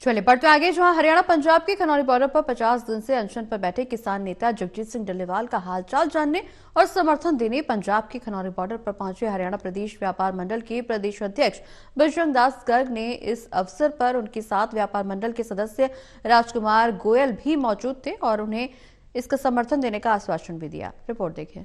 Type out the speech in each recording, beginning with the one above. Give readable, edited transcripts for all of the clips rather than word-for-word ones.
चलिए बढ़ते आगे, जहां हरियाणा पंजाब के खनौरी बॉर्डर पर 50 दिन से अनशन पर बैठे किसान नेता जगजीत सिंह डल्लेवाल का हालचाल जानने और समर्थन देने पंजाब के खनौरी बॉर्डर पर पहुंचे हरियाणा प्रदेश व्यापार मंडल के प्रदेश अध्यक्ष बजरंग दास गर्ग ने इस अवसर पर उनके साथ व्यापार मंडल के सदस्य राजकुमार गोयल भी मौजूद थे और उन्हें इसका समर्थन देने का आश्वासन भी दिया। रिपोर्ट देखें।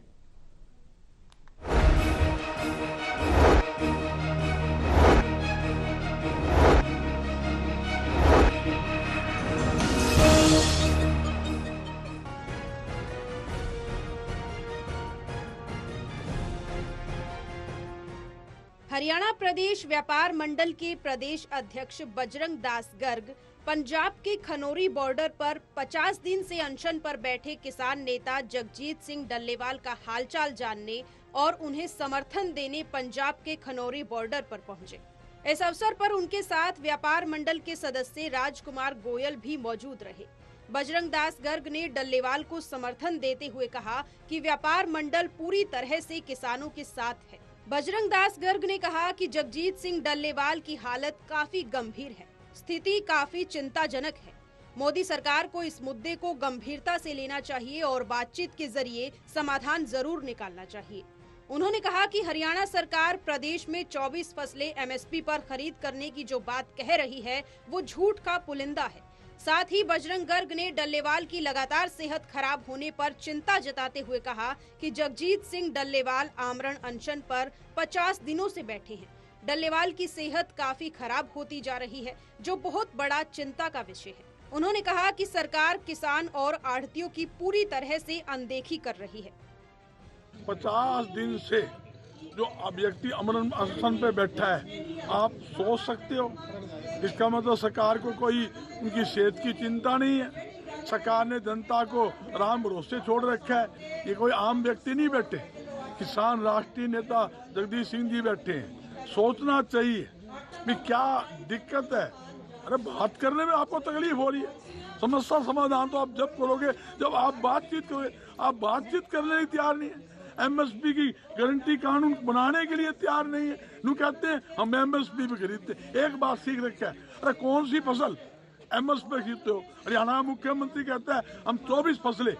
हरियाणा प्रदेश व्यापार मंडल के प्रदेश अध्यक्ष बजरंग दास गर्ग पंजाब के खनौरी बॉर्डर पर 50 दिन से अनशन पर बैठे किसान नेता जगजीत सिंह डल्लेवाल का हालचाल जानने और उन्हें समर्थन देने पंजाब के खनौरी बॉर्डर पर पहुंचे। इस अवसर पर उनके साथ व्यापार मंडल के सदस्य राजकुमार गोयल भी मौजूद रहे। बजरंग दास गर्ग ने डल्लेवाल को समर्थन देते हुए कहा कि व्यापार मंडल पूरी तरह से किसानों के साथ है। बजरंग दास गर्ग ने कहा कि जगजीत सिंह डल्लेवाल की हालत काफी गंभीर है, स्थिति काफी चिंताजनक है। मोदी सरकार को इस मुद्दे को गंभीरता से लेना चाहिए और बातचीत के जरिए समाधान जरूर निकालना चाहिए। उन्होंने कहा कि हरियाणा सरकार प्रदेश में 24 फसलें एमएसपी पर खरीद करने की जो बात कह रही है वो झूठ का पुलिंदा है। साथ ही बजरंग गर्ग ने डल्लेवाल की लगातार सेहत खराब होने पर चिंता जताते हुए कहा कि जगजीत सिंह डल्लेवाल आमरण अनशन पर 50 दिनों से बैठे हैं। डल्लेवाल की सेहत काफी खराब होती जा रही है, जो बहुत बड़ा चिंता का विषय है। उन्होंने कहा कि सरकार किसान और आढ़तियों की पूरी तरह से अनदेखी कर रही है। 50 दिन से जो व्यक्ति अमरण अनशन पे बैठा है, आप सोच सकते हो, इसका मतलब सरकार को कोई उनकी सेहत की चिंता नहीं है। सरकार ने जनता को राम भरोसे छोड़ रखा है। ये कोई आम व्यक्ति नहीं बैठे, किसान राष्ट्रीय नेता जगदीश सिंह जी बैठे हैं। सोचना चाहिए कि क्या दिक्कत है। अरे बात करने में आपको तकलीफ हो रही है, समस्या समाधान तो आप जब करोगे जब आप बातचीत करोगे। आप बातचीत करने की तैयार नहीं है, एमएसपी की गारंटी कानून बनाने के लिए तैयार नहीं है। नू कहते हैं हम एमएसपी पे खरीदते। एक बात सीख रखा है, अरे कौन सी फसल एमएसपी पे खरीदते हो? हरियाणा मुख्यमंत्री कहता है हम 24 फसलें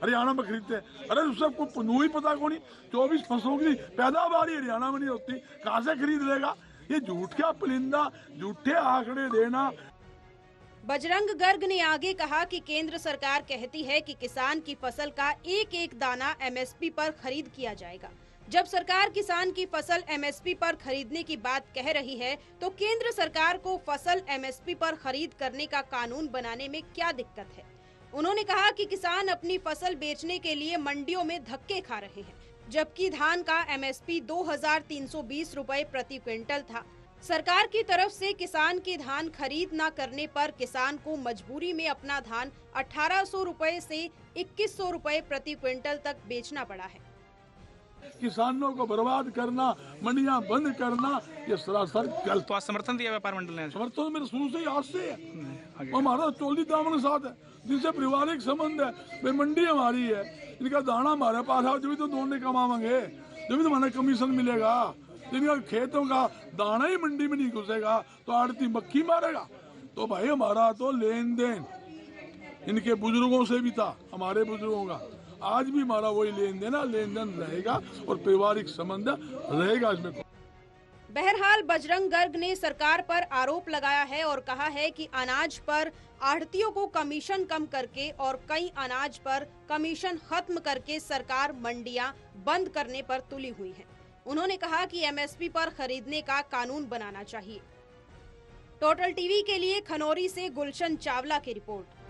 हरियाणा में खरीदते हैं। अरे उसको नू ही पता कौन, 24 फसलों की पैदावार ही हरियाणा में नहीं होती, कहाँ से खरीद लेगा? ये झूठ का पुलिंदा, झूठे आंकड़े देना। बजरंग गर्ग ने आगे कहा कि केंद्र सरकार कहती है कि किसान की फसल का एक एक दाना एमएसपी पर खरीद किया जाएगा। जब सरकार किसान की फसल एमएसपी पर खरीदने की बात कह रही है तो केंद्र सरकार को फसल एमएसपी पर खरीद करने का कानून बनाने में क्या दिक्कत है? उन्होंने कहा कि किसान अपनी फसल बेचने के लिए मंडियों में धक्के खा रहे हैं, जबकि धान का एमएसपी 2320 रुपए प्रति क्विंटल था। सरकार की तरफ से किसान के धान खरीद न करने पर किसान को मजबूरी में अपना धान 1800 रुपए से 2100 रुपए प्रति क्विंटल तक बेचना पड़ा है। किसानों को बर्बाद करना, मंडियां बंद करना, ये सरासर गलत। तो आज समर्थन दिया व्यापार मंडल ने? समर्थन मेरे शुरू से ही आज से है। हमारा चौली दामन के साथ है, जिनसे पारिवारिक संबंध है। वे मंडी हमारी है, इनका दाना हमारे पास है, जब तो दोनों कमाएंगे, जब तो हमारा कमीशन मिलेगा। जिनका खेतों का दाना ही मंडी में नहीं घुसेगा तो आड़ती मक्खी मारेगा। तो भाई हमारा तो लेन देन इनके बुजुर्गों से भी था, हमारे बुजुर्गों का, आज भी हमारा वही लेन देन रहेगा और पारिवारिक संबंध रहेगा इसमें। बहरहाल बजरंग गर्ग ने सरकार पर आरोप लगाया है और कहा है कि अनाज पर आढ़तियों को कमीशन कम करके और कई अनाज पर कमीशन खत्म करके सरकार मंडियां बंद करने पर तुली हुई है। उन्होंने कहा कि एमएसपी पर खरीदने का कानून बनाना चाहिए। टोटल टीवी के लिए खनौरी से गुलशन चावला की रिपोर्ट।